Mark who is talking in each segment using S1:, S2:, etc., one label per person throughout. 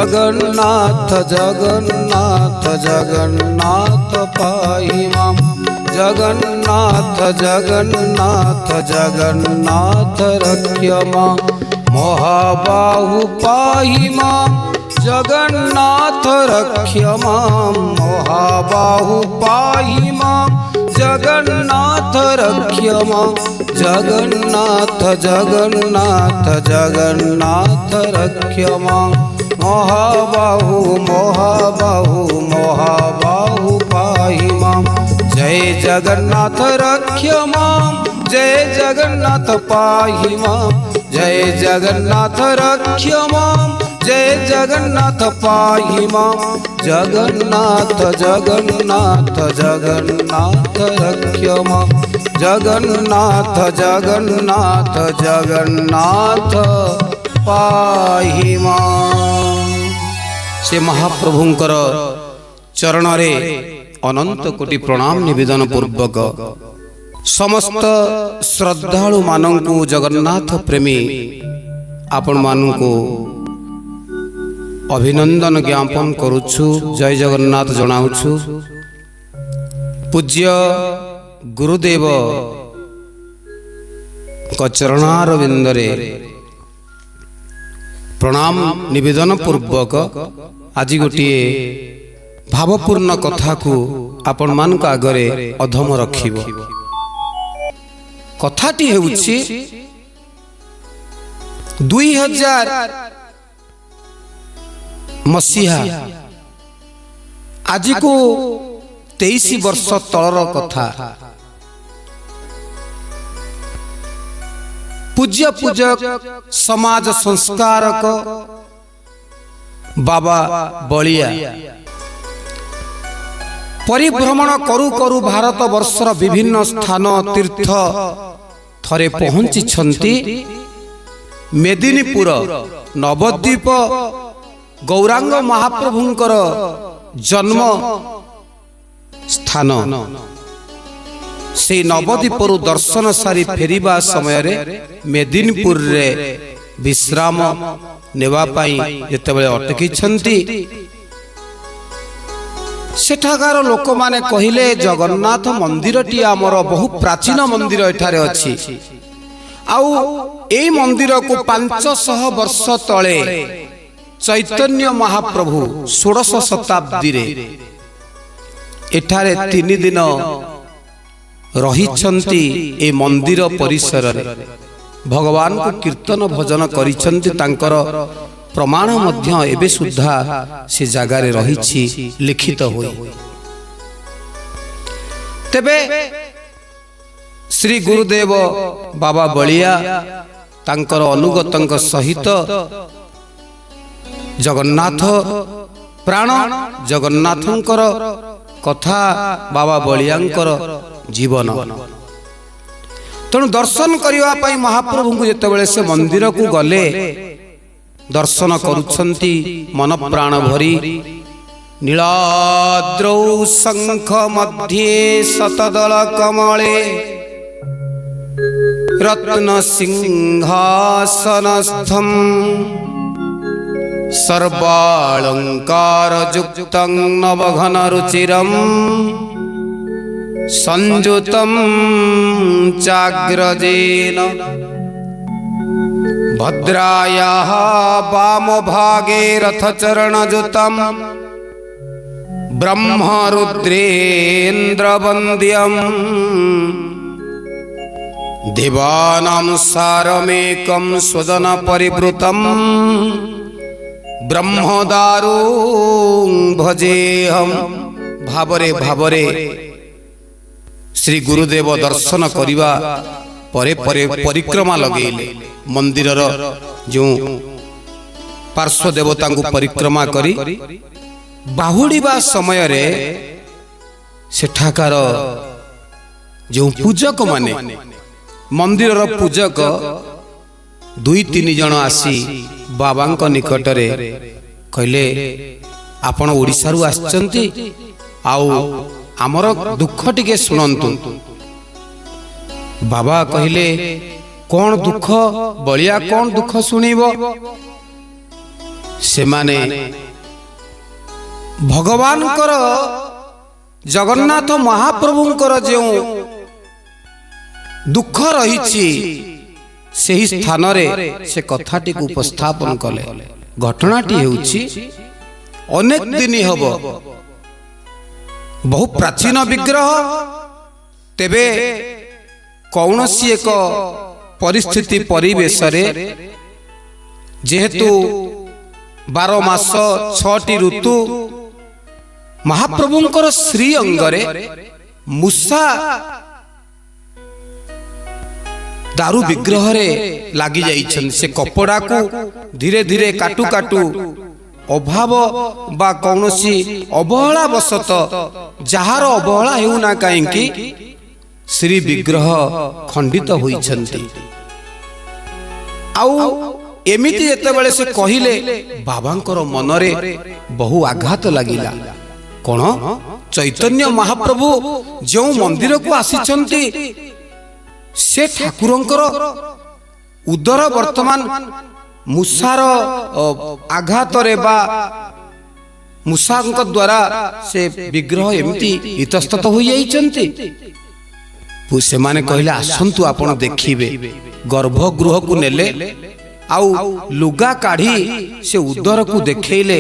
S1: जगन्नाथ जगन्नाथ जगन्नाथ पाहि मां जगन्नाथ जगन्नाथ जगन्नाथ रक्ष मां महाबाहु पाहि मां जगन्नाथ रक्ष मां महाबाहु पाहि मां जगन्नाथ रक्ष मां जगन्नाथ जगन्नाथ जगन्नाथ रक्ष मां महाबाहु महाबाहु महाबाहु पाहि मां जय जगन्नाथ रक्ष मां जय जगन्नाथ पाहि मां जय जगन्नाथ रक्ष मां जय जगन्नाथ पाहि मां जगन्नाथ जगन्नाथ जगन्नाथ रक्ष मां जगन्नाथ जगन्नाथ जगन्नाथ पाहि मां। से महाप्रभुंकर चरण रे अनंत कोटि प्रणाम निवेदन पूर्वक समस्त श्रद्धालु मानंकु जगन्नाथ प्रेमी आपण मानंकु अभिनंदन ज्ञापन करुछु जय जगन्नाथ जनाउछु। पूज्य गुरुदेव चरणारविंदरे प्रणाम निवेदन पूर्वक आज गोटे भावपूर्ण कथा को आपण मान आगरे अधम रखिब। कथाटी हेउछि 2000 मसीहा आज को 23 वर्ष तलर कथा। पूज्य पूजक समाज संस्कारक बाबा बलिया परिभ्रमण करू करू भारत वर्षर विभिन्न स्थान तीर्थ थरे पहुंची छंती। मेदिनीपुर नवद्वीप गौरांग महाप्रभुंकर जन्म स्थान से नवद्वीपरु दर्शन सारी फेरिबा समय रे मेदिनीपुर रे विश्राम नेवा पाई जेतेबेले अटकी छंती सेठाकार लोक माने कहिले जगन्नाथ मंदिरटी आमर बहु प्राचीन मंदिर एठारे अछि आउ एई मंदिर को 500 वर्ष तले चैतन्य महाप्रभु 16 शताब्दी रे एठारे 3 दिन रहिछंती। ए मंदिर परिसर रे भगवान को कीर्तन भजन करिछंती। तांकर प्रमाण मध्य एबे सुद्धा से जगह रे रहिछि लिखित होई। तेबे श्री गुरुदेव बाबा बलिया तांकर अनुगतंक सहित जगन्नाथ प्राण जगन्नाथंकर कथा बाबा बलियांकर जीवन तेणु दर्शन करने पाई महाप्रभु को जेतेबेले से मंदिर को गले दर्शन करुछंती मन प्राण भरी। नीलाद्रौ शंख मध्ये शतदल कमले रत्न सिंहासनस्थं सर्वालंकार युक्तं नवघन रुचिरं संयुतं चाग्रजेन भद्रायाः वामभागे रथचरणयुतं ब्रह्मरुद्रेन्द्रवन्द्यं देवानां सारमेकं स्वजन परिवृतं ब्रह्मदारुं भजेऽहं। भावरे भावरे श्री गुरुदेव दर्शन करिवा परे परे परिक्रमा लगेले मंदिरर जो पार्श्व देवता को परिक्रमा करी बाहुड़ीबा समय रे सेठाकार जो पूजक माने मंदिरर पूजक 2-3 जन आसी बाबांक निकटरे कहले आपण ओडिसा रु आछंती आउ आमर दुख टिके सुनंतु। बाबा कहले कौन दुख बलिया कौन दुख सुनिब सेमाने भगवानकर जगन्नाथ महाप्रभुंकर जो दुख रही सही स्थान रे से कथाटी को उपस्थापन कले। घटनाटी हेउछि अनेक दिन हब बहु प्राचीन विग्रह तेबे कौनसी एक परिस्थिति परिवेश रे जेहेतु 12 मास 6टी ऋतु महाप्रभुंकर श्री अंगरे मूसा दारू विग्रह रे लागी जाइछन। से कपड़ा को धीरे धीरे काटू काटू अभाव बा कौनसी अवहेला वशत जहार अवहेला हेउना काहेकि श्री विग्रह खंडित होइछन्ति। आउ एमिति जेतेबेले से कहिले बाबांकर मनरे बहु आघात लागिला। कोन चैतन्य महाप्रभु जो मंदिर को आसीछन्ति से ठाकुरंकर उदर वर्तमान मूसार आघात रे बा मूसांक द्वारा से विग्रह एमती इतस्तत हो जाइछन्ति। से माने कहले आसंतु आपण देखिबे। गर्भगृह को नेले आउ लुगा काढ़ी से उदर को देखैले।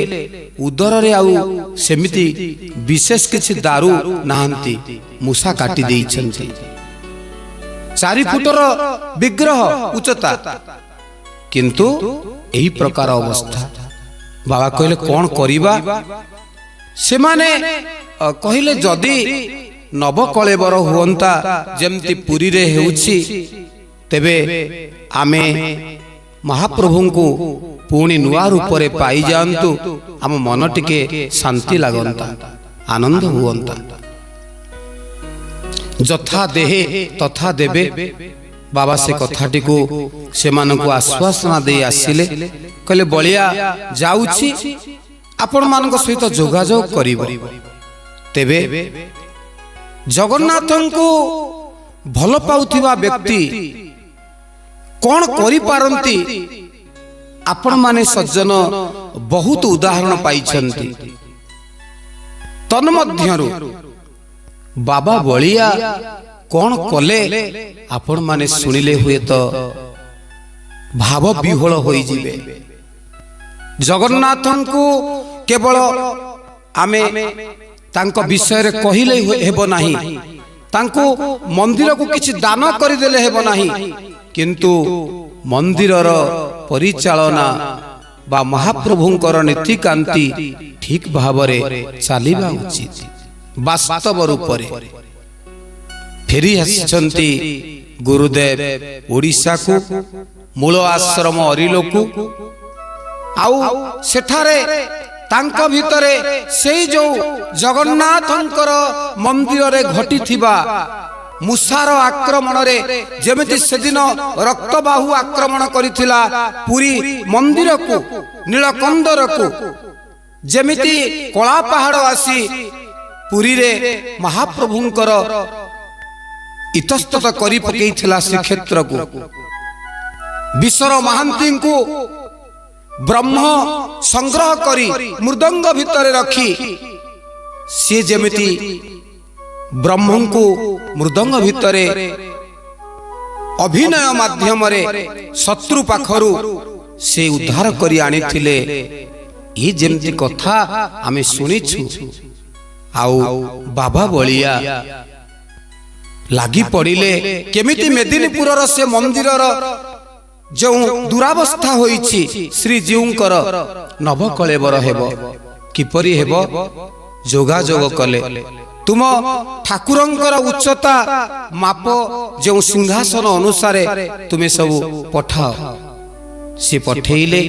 S1: उदर रे आउ सेमिति विशेष किछि दारू नाहंती मूसा काटी देइछन्ति। 4 फुटर विग्रह उच्चता किंतु एही प्रकार अवस्था। बाबा कहले कौन करिबा। से माने कहले जदि नवकलेबर हुअंता जेमती पुरी रे हेउछि तेबे आमे महाप्रभु को पुणी नुआ रूप रे पाई जांतु आम मन टिके शांति लागंता आनंद हुअंता। जथा देहे तथा देवे बाबा से कथाटी को से मानक आश्वासना दे आसिले। कहले बलिया जाउछि आपण मानक सहित जोगाजोग करिवो। तेबे जगन्नाथन को भल पाउथिबा व्यक्ति कौन करि पारंती आपण माने सज्जन बहुत उदाहरण पाइछन्ति। तन्मध्यरु बाबा बलिया कौन कले आपण माने सुनिले हुए तो भाव विह्वल होई जिवे। जगन्नाथन को केवल आमे तांको विषय रे कहिले हेबो नाही, तांको मंदिर को किछि दान करि देले हेबो नाही, किंतु मंदिरर परिचालना बा महाप्रभुंकर नीतिकांति ठीक भावरे चालिबा उचित। वास्तव रूपरे फेरी आसिछन्ति गुरुदेव ओडिशा को मूल आश्रम अरिलो को। आउ सेठारे तांका भितरे सेई जो जगन्नाथंकर मंदिर रे घटी थिबा मूसार आक्रमण रे जेमिति सेदिन रक्तबाहु आक्रमण करिथिला पुरी मंदिर को नीलकंदर को, जेमिति कला पहाड़ आसी पुरी रे महाप्रभुंकर इतस्तत करी पकेइथिला श्रीक्षेत्र को। विश्वर महांती को ब्रह्म संग्रह करी मृदंग भितर रखी से जेमिति ब्रह्म को मृदंग भितरे अभिनय माध्यम रे शत्रु पाखरु से उद्धार करी आनिथिले। ये जेमिति कथा आमे सुनिछु। आउ बाबा बलिया लागी पड़िले केमिति मेदिनीपुरर से मंदिरर जो दुरावस्था होईछि श्रीजीउंकर नवकलेबर हेबो किपरि हेबो जोगाजोग कले। तुम ठाकुरंकर उच्चता माप जो सिंहासन अनुसार तुम्हें सब पठाओ। से पठेइले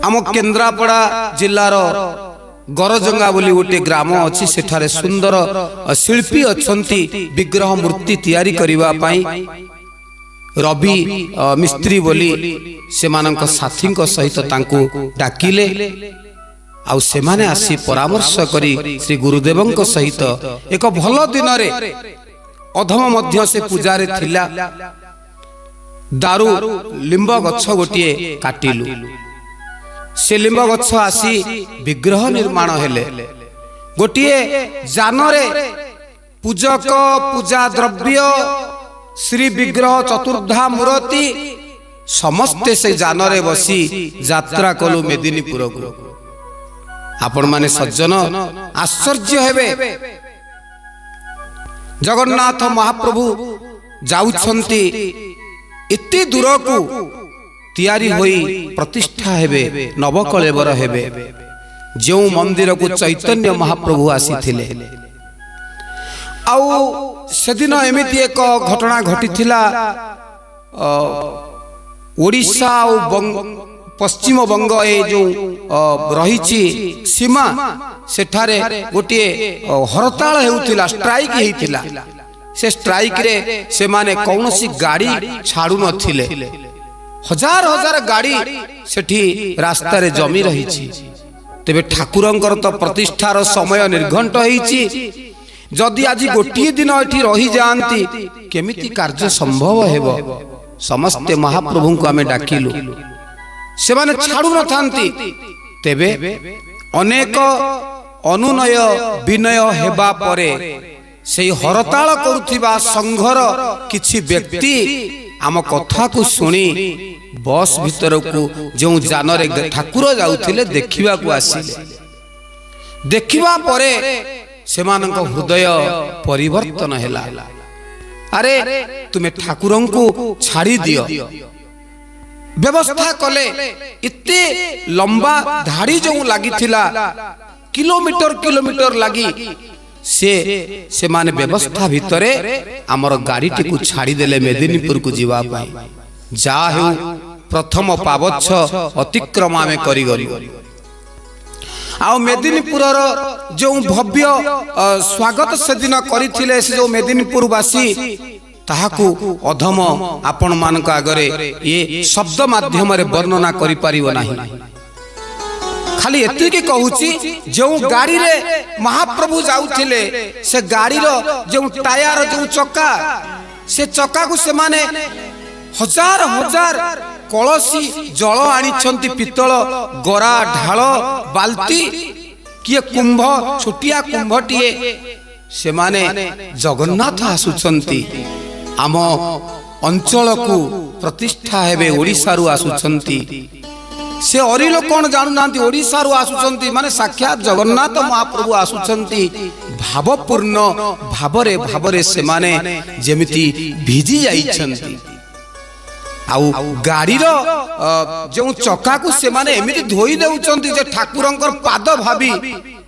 S1: आम केन्द्रापड़ा जिल्लार गरजंगा बोली गोटे ग्राम अच्छी सेठारे सुंदर शिल्पी अछंती विग्रह मूर्ति तैयारी करिवा पाई। रवि मिस्त्री बोली से मानक साथी सहित तांको डाकिले। आउ से माने आसी परामर्श करी श्री गुरुदेवंक सहित एक भल दिन रे अधम मध्य से पूजारे थिला दारू लिंब गछ गोटिए काटिलु। से लिंब गछ आसी विग्रह निर्माण हेले गोटिए जानरे पूजक पूजा द्रव्य श्री विग्रह चतुर्धा मूर्ति समस्ते से जानरे बसी यात्रा कलु मेदिनीपुर को। आपण माने सज्जन आश्चर्य हेबे जगन्नाथ महाप्रभु जाउछंती इति दूर को तैयारी होई प्रतिष्ठा हेबे नवकलेवर हेबे जो मंदिर को चैतन्य महाप्रभु आसीथिले। आउ सेदिन एमिति एक घटना घटिथिला ओडिशा और पश्चिम बंग ए जो रही सीमा सेठारे गोटे हड़ताल हेउथिला स्ट्राइक हेइथिला से स्ट्राइक रे से माने कौनसी गाड़ी छाड़ू नथिले हजार हजार गाड़ी सेठी रास्ता रे जमी रही तेबे ठाकुरंकर तो प्रतिष्ठार समय निर्घंट होईची जदि आज गोटे दिन एठी रही जांती केमिति कार्य संभव हेबो। समस्ते महाप्रभु को आमे डाकिलु से माने छाड़ू न थांती तेबे अनेक अनुनय विनय हेबा परे से हड़ताल करुथिबा संघर किछि व्यक्ति आम कथा को सुनी बस भीतर को जो जानरे ठाकुर जाउथिले देखिबा को आसिले देखिबा परे सेमानक हृदय परिवर्तन हेला। अरे तुमे ठाकुरन को छाड़ी दियो व्यवस्था कले इत्ते लंबा धाड़ी जो लगी किलोमीटर किलोमीटर लगी से माने व्यवस्था भितरे आमर गाड़ी को छाड़ी देले मेदिनीपुर को जीवा पाई जा हो प्रथम पावच्छ अतिक्रम आमे करी गरी आ मेदिनीपुर जो भव्य स्वागत से दिन करिथिले से जो मेदिनीपुर वासी ताहाकू अधम आपण मानक आगरे ये शब्द माध्यम रे वर्णना करि परिबो नाही। खाली एति के कहूची जो गाड़ी रे महाप्रभु जाउथिले से गाड़ी रो जो टायर जो चक्का से चक्का को से माने हजार हजार कलसी जल आनिछंती पितल गरा ढाल बाल्टी किए कुंभ छोटिया कुंभटिए से माने जगन्नाथ आसुछंती आम अंचल को प्रतिष्ठा हेबे ओडिसा रु आसुछंती से अरी लोक कौन जानू नांती ओडिसा रु आसुछंती माने साक्षात जगन्नाथ महाप्रभु आसुछंती भावपूर्ण भावरे भावरे से माने जेमिति भिजी जाइछंती आउ गाड़ी रो जो चक्का को से माने एमिति धोई देउचंती जे ठाकुरंकर पाद भाबी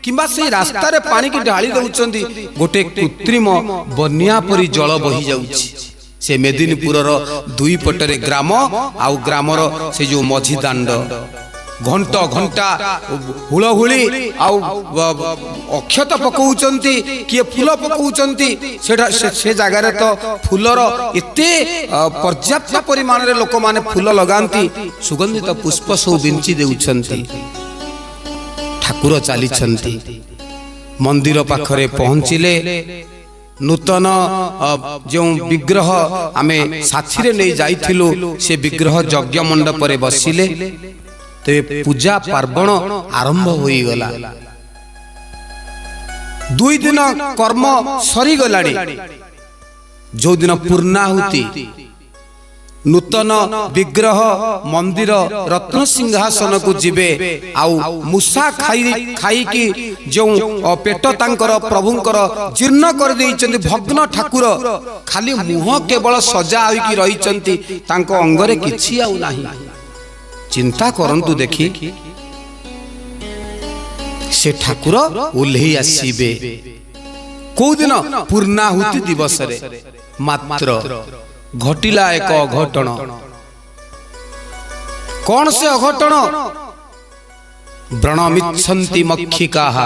S1: किंबा से रास्ता रे पानी की ढाली देउचंती गोटे कृत्रिम बन्या परी जल बही जाउची से मेदिनीपुर रो दुई पटरे ग्राम आउ ग्रामर से जो मझी दांड घंटा घंटा हुलहुली आउ अक्षत पकाउचंती किए फूल पकाउचंती से जगह रे तो फूलर एते पर्याप्त परिमाण रे लोक माने फूल लगांती सुगंधित पुष्प सब बिंची देउचंती ठाकुर चाली छंती मंदिर पाखरे पहुंचिले नूतन जो विग्रह आमे साथी रे नै जाइथिलु से विग्रह यज्ञ मंडप रे बसिले तेरे पूजा पार्वण आरंभ होई गला दुई दिन कर्म सरी गलानी जो दिन पूर्णाहुति नूतन विग्रह मंदिर रत्न सिंहासन को जीवे आउ मूसा खाई की जो पेट तांकर प्रभुंकर जीर्ण कर देइचंती भग्न ठाकुर खाली मुह केवल सजा होई की रहिचंती तांको अंगरे किछि आउ नाही। चिंता करंतु देखी से ठाकुर ओल्हेई आसीबे को दिन पूर्णाहुति दिवस रे मात्र घटिला एक अघटन कौन से अघटन व्रणमिच्छन्ति मक्षिकाः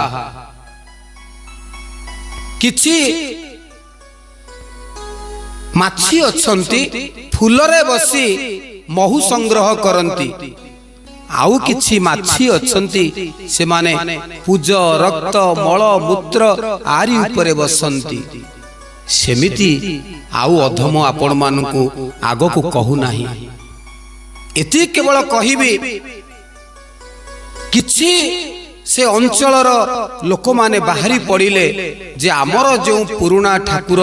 S1: किछि माछी अछंती फूलरे बसी महु संग्रह करंती आउ किछि माछी अछंती से माने पूज रक्त मल मूत्र आरी उपरे बसंती सेमिति आउ अधम आपण मानकु आगो को कहू नाही। एति केवल कहिबी କିଛି से अंचलर लोक माने बाहरी पड़िले जे आमर जो पुराना ठाकुर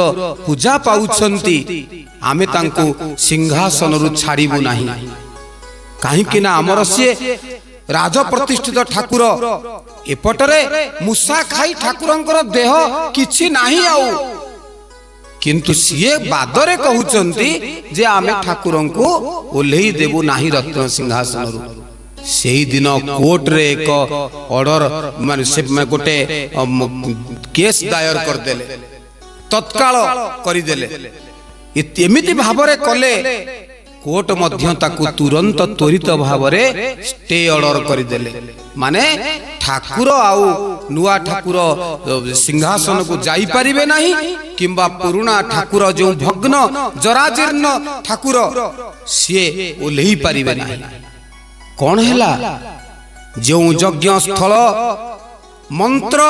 S1: पूजा पाउछंती आमे तांको सिंहासन रु छाड़िबु नाही काहेकि ना आमर से राज प्रतिष्ठित ठाकुर एपटरे मूसा खाई ठाकुरंकर देह किछि नाही आउ किंतु सीए बादरे कहउचंती जे आमे ठाकुरंको ओल्हेई देबु नाही रत्न सिंहासन रु सेही दिन कोर्ट रे एक ऑर्डर माने से गोटे केस दायर कर देले तत्काल करि देले एमिति भाबरे कले कोर्ट मध्य ताकू तुरंत त्वरित भाबरे स्टे ऑर्डर करि देले माने ठाकुर आउ नुआ ठाकुर सिंहासन को जाई परिबे नाही किंबा पुराना ठाकुर जो भग्न जराजीर्ण ठाकुर से ओल्हेई परिबे नाही कौन हैला जो यज्ञ स्थल मंत्र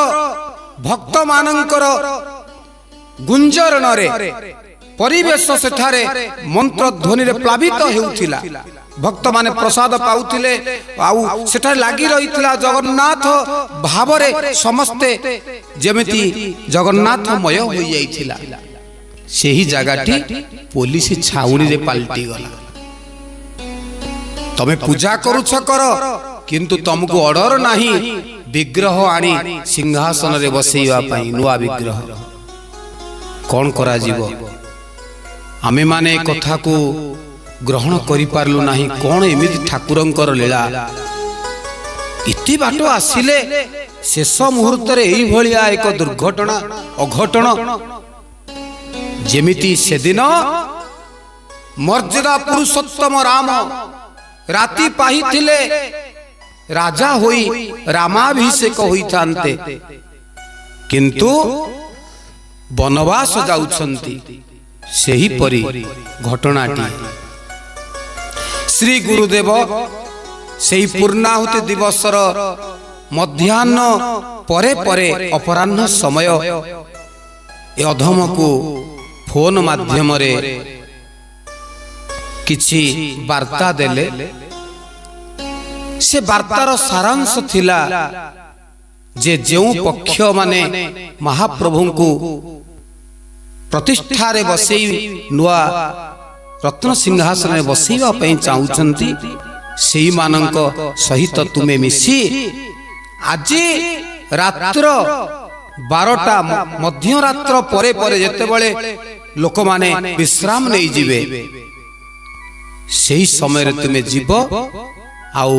S1: भक्त मानंकर गुंजरण रे परिवेश सेठारे मंत्र ध्वनि रे प्लावित हेउथिला भक्त माने प्रसाद पाउथिले आउ सेठारे लागि रहिथिला जगन्नाथ भावरे समस्ते जेमिति जगन्नाथमय होई जाइथिला सेही जगाटी पुलिस छाउनी रे पलटी गला तमे पूजा करूछ कर किंतु तुमको ऑर्डर नाही विग्रह आनी सिंहासन रे बसैवा पई नुआ विग्रह कौन करा जीवो आमे माने कथा को ग्रहण करि पारलु नाही कौन एमिति ठाकुरंकर लीला इति बाटो आसिले शेष मुहूर्त रे एई भलिया एक दुर्घटना अघटन जेमिति सेदिन मर्यादा पुरुषोत्तम राम राति पाही थिले राजा होई रामाभिषेक होई थांते किंतु वनवास जाउछंती सेही परी घटनाटी श्री गुरुदेव सेही पूर्णाहुति दिवसर मध्याह्न परे परे अपराह्न समय ए अधम को फोन माध्यम रे किछि वार्ता देले से वार्तार सारांश थिला जे जो पक्ष माने महाप्रभु को प्रतिष्ठा रे बसई नुआ रत्न सिंहासन रे बसैवा पई चाहुचंती सेही मानक सहित तुमे मिसी आज रात्र 12टा मध्य रात्र परे परे जेते बळे लोक माने विश्राम नै जिवे सेही समय रे तुमे जीव आउ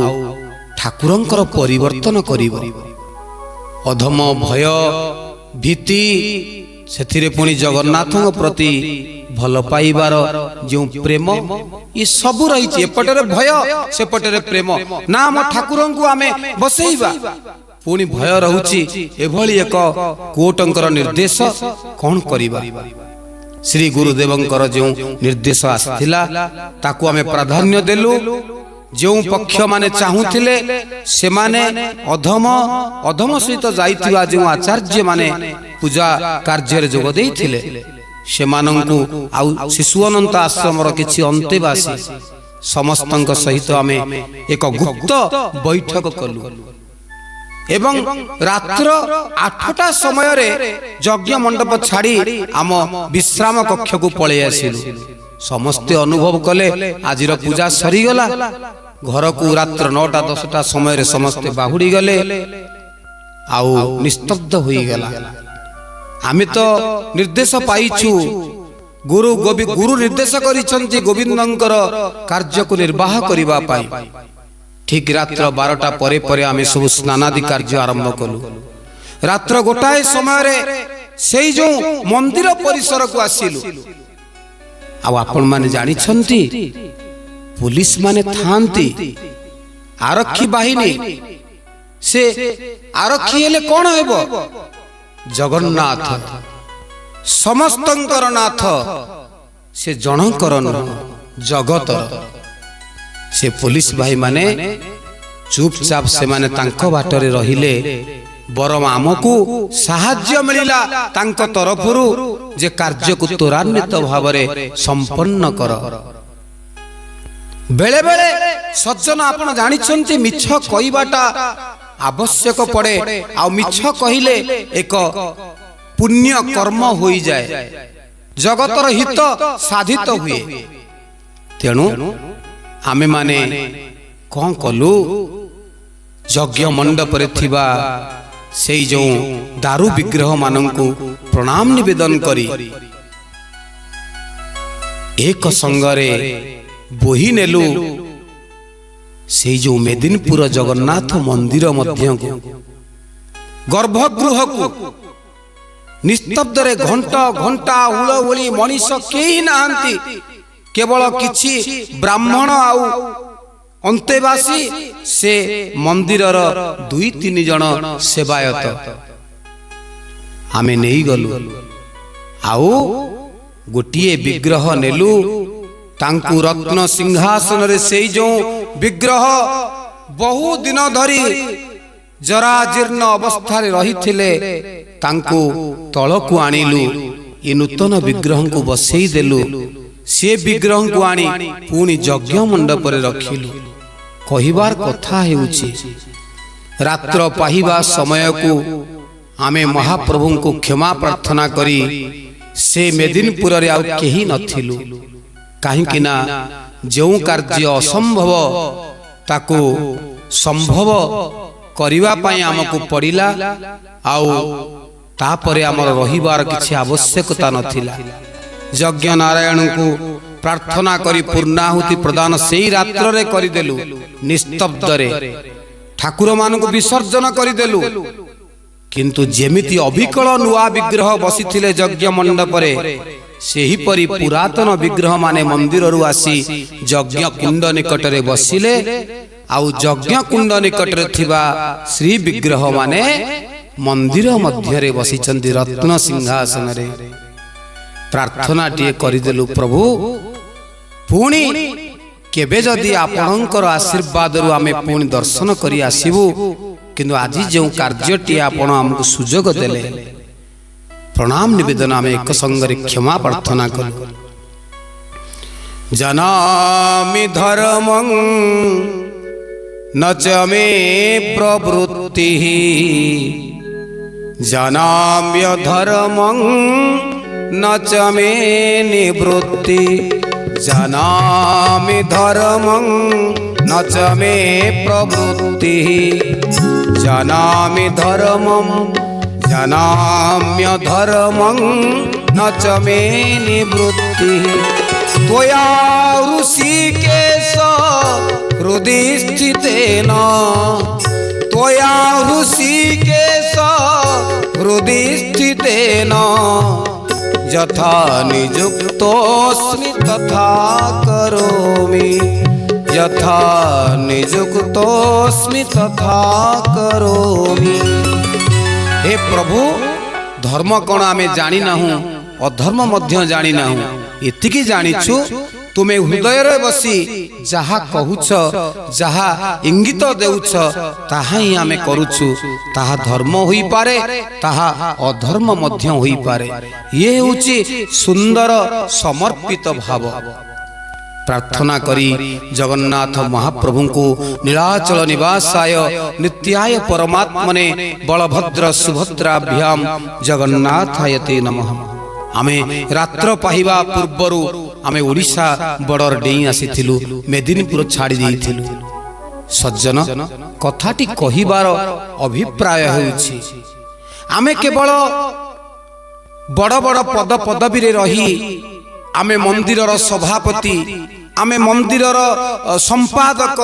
S1: ठाकुरंकर परिवर्तन करिवो अधम भय भीति सेथिरे पुनी जगन्नाथ प्रति भल पाइबार जो प्रेम ये सब रही एपटरे भय सेपटरे प्रेम ना हम ठाकुर को आमे बसैबा पुनी भय रहुची एभली एक कोटंकर निर्देश कौन करिबा श्री गुरुदेवंकर जो निर्देश आसिथिला ताकू आमे प्राधान्य देलु जो पक्ष माने चाहुथिले से माने अधम सहित जाइथिबा जो आचार्य माने पूजा कार्य रे जोग देइथिले से मानंकु आउ शिशु अनंत आश्रम रो किछि अंतेवासी समस्तंक सहित आमे एक गुप्त बैठक कलु एवं रात्र 8टा समय रे यज्ञ मंडप छाड़ी आम विश्राम कक्ष को पळे आसिलु समस्ते अनुभव कले आजिर पूजा सरी गला घर को रात्र 9टा 10टा समय रे समस्ते बाहुड़ी गले आउ निस्तब्ध होई गला आमे तो निर्देश पाइछु गुरु निर्देश करिसंती गोविंदंकर कार्य को निर्वाह करिबा पाई ठीक रात्र 12टा परे परे आमे सब स्नानादि कार्य आरंभ कलु रात्र गोटाए समय रे सेई जो मंदिर परिसर को आसिलु आ आपण माने जानि छंती पुलिस माने थांती आरक्षी बाहिनी से आरक्षी हेले कोन हेबो जगन्नाथ समस्तंकर नाथ से जनकर जगत से पुलिस भाई माने चुपचाप से माने तांको बाटरे रहिले बरम आमको साहाय्य मिलिला तांको तरफरु जे कार्य को त्वरान्वित भावरे संपन्न कर बेले बेले सज्जन आपण जानि छंती मिछ कइबाटा ଆବଶ୍ୟକ ପଡ଼େ ଆଉ ମିଛ କହିଲେ ଏକ ପୁଣ୍ୟ କର୍ମ ହୋଇଯାଏ, ଜଗତର ହିତ ସାଧିତ ହୁଏ। ତେଣୁ ଆମେମାନେ କ'ଣ କଲୁ? ଯଜ୍ଞ ମଣ୍ଡପରେ ଥିବା ସେଇ ଯେଉଁ ଦାରୁ ବିଗ୍ରହ ମାନଙ୍କୁ ପ୍ରଣାମ ନିବେଦନ କରି ଏକ ସଙ୍ଗରେ ବୋହି ନେଲୁ ସେଇ ଯେଉଁ ମେଦିନପୁର ଜଗନ୍ନାଥ ମନ୍ଦିର ମଧ୍ୟକୁ, ଗର୍ଭଗୃହକୁ। ନିସ୍ତବ୍ଧରେ ଘଣ୍ଟା ଘଣ୍ଟା ହୁଳହୁଳି, ମଣିଷ କେହି ନାହାନ୍ତି, କେବଳ କିଛି ବ୍ରାହ୍ମଣ ଆଉ ଅନ୍ତେବାସୀ, ସେ ମନ୍ଦିରର 2-3 ଜଣ ସେବାୟତ। ଆମେ ନେଇଗଲୁ ଆଉ ଗୋଟିଏ ବିଗ୍ରହ ନେଲୁ, ତାଙ୍କୁ ରତ୍ନ ସିଂହାସନରେ ସେଇ ଯେଉଁ ବିଗ୍ରହ ବହୁ ଦିନ ଧରି ଜରାଜୀର୍ଣ୍ଣ ଅବସ୍ଥାରେ ରହିଥିଲେ ତାଙ୍କୁ ତଳକୁ ଆଣିଲୁ। ଏ ନୂତନ ବିଗ୍ରହଙ୍କୁ ବସେଇ ଦେଲୁ। ସେ ବିଗ୍ରହଙ୍କୁ ଆଣି ପୁଣି ଯଜ୍ଞ ମଣ୍ଡପରେ ରଖିଲୁ। କହିବାର କଥା ହେଉଛି, ରାତ୍ର ପାହିବା ସମୟକୁ ଆମେ ମହାପ୍ରଭୁଙ୍କୁ କ୍ଷମା ପ୍ରାର୍ଥନା କରି ସେ ମେଦିନପୁରରେ ଆଉ କେହି ନଥିଲୁ। କାହିଁକି ନା ଯେଉଁ କାର୍ଯ୍ୟ ଅସମ୍ଭବ ତାକୁ ସମ୍ଭବ କରିବା ପାଇଁ ଆମକୁ ପଡ଼ିଲା, ଆଉ ତାପରେ ଆମର ରହିବାର କିଛି ଆବଶ୍ୟକତା ନଥିଲା। ଯଜ୍ଞ ନାରାୟଣଙ୍କୁ ପ୍ରାର୍ଥନା କରି ପୂର୍ଣ୍ଣାହୁତି ପ୍ରଦାନ ସେଇ ରାତ୍ରରେ କରିଦେଲୁ। ନିସ୍ତବ୍ଧରେ ଠାକୁରମାନଙ୍କୁ ବିସର୍ଜନ କରିଦେଲୁ। କିନ୍ତୁ ଯେମିତି ଅବିକଳ ନୂଆ ବିଗ୍ରହ ବସିଥିଲେ ଯଜ୍ଞ ମଣ୍ଡପରେ, ସେହିପରି ପୁରାତନ ବିଗ୍ରହ ମାନେ ମନ୍ଦିରରୁ ଆସି ଯଜ୍ଞ କୁଣ୍ଡ ନିକଟରେ ବସିଲେ। ଆଉ ଯଜ୍ଞ କୁଣ୍ଡ ନିକଟରେ ଥିବା ଶ୍ରୀ ବିଗ୍ରହ ମାନେ ମନ୍ଦିର ମଧ୍ୟରେ ବସିଛନ୍ତି ରତ୍ନ ସିଂହାସନରେ। ପ୍ରାର୍ଥନାଟିଏ କରିଦେଲୁ, ପ୍ରଭୁ ପୁଣି କେବେ ଯଦି ଆପଣଙ୍କର ଆଶୀର୍ବାଦରୁ ଆମେ ପୁଣି ଦର୍ଶନ କରି ଆସିବୁ, କିନ୍ତୁ ଆଜି ଯେଉଁ କାର୍ଯ୍ୟଟି ଆପଣ ଆମକୁ ସୁଯୋଗ ଦେଲେ, ପ୍ରଣାମ ନିବେଦନ ଆମେ ଏକ ସଙ୍ଗରେ କ୍ଷମା ପ୍ରାର୍ଥନା କଲୁ। ଜନାମି ଧର୍ମଂ न च मे प्रवृत्तिः जनाम्य धर्मं न च मे निवृत्ति जनामि धर्मं न च मे प्रवृत्तिः जनामि धर्मं जनाम्य धर्मं न च मे निवृत्तिः त्वया ऋषिकेश हृदि स्थितेन त्वया ऋषिकेश हृदि स्थितेन यथा नियुक्तोऽस्मि तथा करोमि यथा नियुक्तोऽस्मि तथा करोमि। हे प्रभु, धर्म कौन आमे जानी नाहु, अधर्म मध्य जानी नाहु। एतिकी जानिछु तुमे हृदय बसी जहा कहूछ, जहा इंगित देउछ, ताहा ही आमे करूछु। ताहा धर्म होई पारे, ताहा अधर्म मध्य होई पारे। ये होची सुंदर समर्पित भाव। प्रार्थना करी जगन्नाथ महाप्रभु को नीलाचल निवासाय नित्याय परमात्मने बलभद्र सुभद्राभ्याम जगन्नाथायते नमः। आमे रात्र पाहिबा पूर्वरु आमे ओडिशा बॉर्डर डेई आसीथिलु, मेदिनीपुर छाड़ी देइथिलु। सज्जन, कथाटी कहिबार अभिप्राय होउछि, आमे केवल बड़ बड़ पद पदवी रे रही आमे मंदिरर सभापति, आमे मंदिरर संपादक,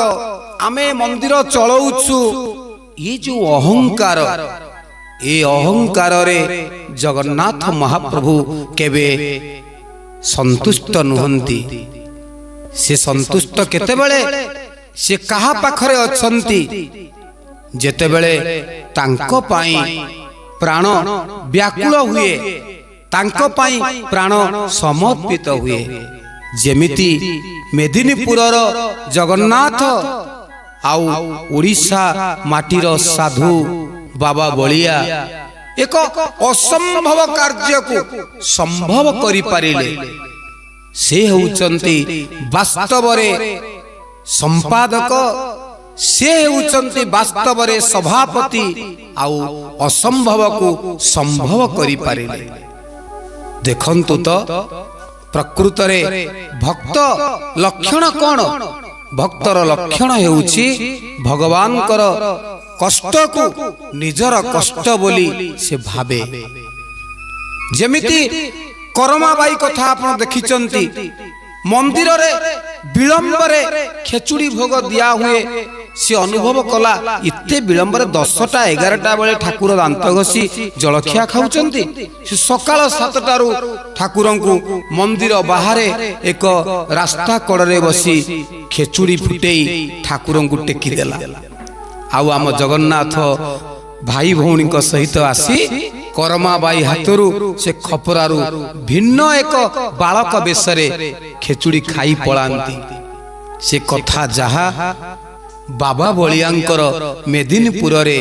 S1: आमे मंदिर चलाउछु, ये जो अहंकार, ए अहंकार रे जगन्नाथ महाप्रभु केबे संतुष्ट नुहंती। से संतुष्ट केतेबेले, से कहा पाखरे अछंती जेतेबेले तांको पाई प्राण व्याकुल हुए, तांको पाई प्राण समर्पित हुए। जेमिति मेदिनीपुरर जगन्नाथ आउ ओडिशा माटीर साधु बाबा बलिया एक असंभव कार्य को संभव करि पारिले। से होउचंती वास्तव रे संपादक से हेउचंती वास्तव रे सभापति आउ असंभव को संभव करि पारिले। देखंतु तो प्रकृत रे भक्त लक्षण कौन? भक्तर लक्षण हेउची भगवान कर कष्ट को निजर कष्ट बोली से भावे। जेमिति करमाबाई कथा आपण देखिचंती, मंदिर रे विलंब रे खेचुड़ी भोग दिया हुए से अनुभव कला इत्ते विलंब रे 10टा 11टा बेले ठाकुर दांत घसी जलखिया खाउचंती। से सकाळ 7टारू ठाकुरंकु मंदिर बाहरे एक रास्ता कड़े बसी खेचुड़ी फुटेई ठाकुरंकु टेकी देला। आउ आम जगन्नाथ भाई भौणी सहित आसी करमाबाई हाथरू से खपरारू भिन्न एक बालक बेसरे खेचुड़ी खाई पलांती। से कथा जहा बाबा बलियांकर मेदिनीपुर रे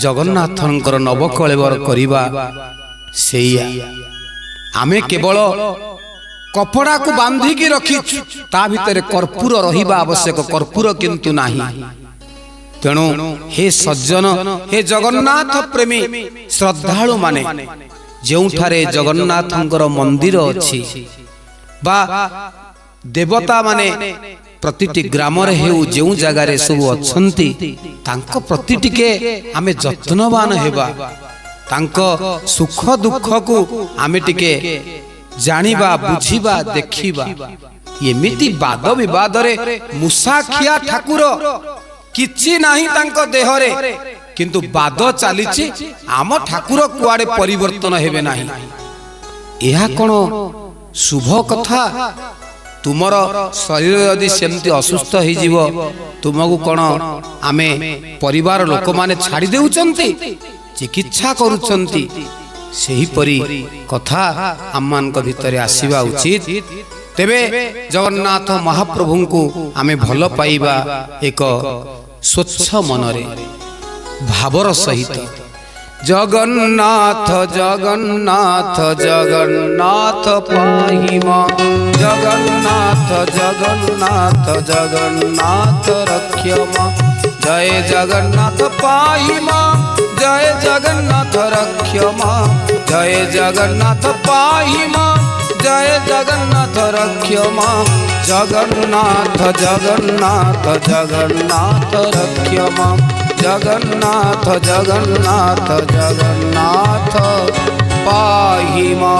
S1: जगन्नाथंकर नवकलेवर करिबा सेया। आमे केवल कपड़ा को बांधी की रखी ता भितर कर्पूर रहिबा आवश्यक, कर्पूर किंतु नाही। तेणु हे सज्जन, हे जगन्नाथ प्रेमी श्रद्धालु माने, जोठारे जगन्नाथंकर मंदिर अछि बा देवता माने प्रतिटी ग्राम रे हेउ जेउ जगह रे सब अछंती तांको प्रतिटी के आमे जत्नवान हेबा। तांको सुख दुख को आमे टिके जानिबा, बुझिबा, देखिबा। एमिति वाद विवाद रे मुसाखिया ठाकुर किछि नाही तांको देह रे, किंतु वाद चलीछि आम ठाकुर कुआडे परिवर्तन हेबे नाही। एहा कोन शुभ कथा? तुमर शरीर यदि सेमती असुस्थ हो जीव, तुमको कौन आमे परिवार लोक माने छाड़ी देउचंती, चिकित्सा करूचंती। सही परी कथा आमान को भितरे आसीबा उचित। तेबे जगन्नाथ महाप्रभु को आमे भल पाइबा एक स्वच्छ मनरे भावर सहित। जगन्नाथ जगन्नाथ जगन्नाथ पाहिमा, जगन्नाथ जगन्नाथ जगन्नाथ रक्षमा। जय जगन्नाथ पाहिमा, जय जगन्नाथ रक्षमा। जय जगन्नाथ पाहिमा, जय जगन्नाथ रक्षमा। जगन्नाथ जगन्नाथ जगन्नाथ रक्षमा। जगन्नाथ जगन्नाथ जगन्नाथ पाहिमा।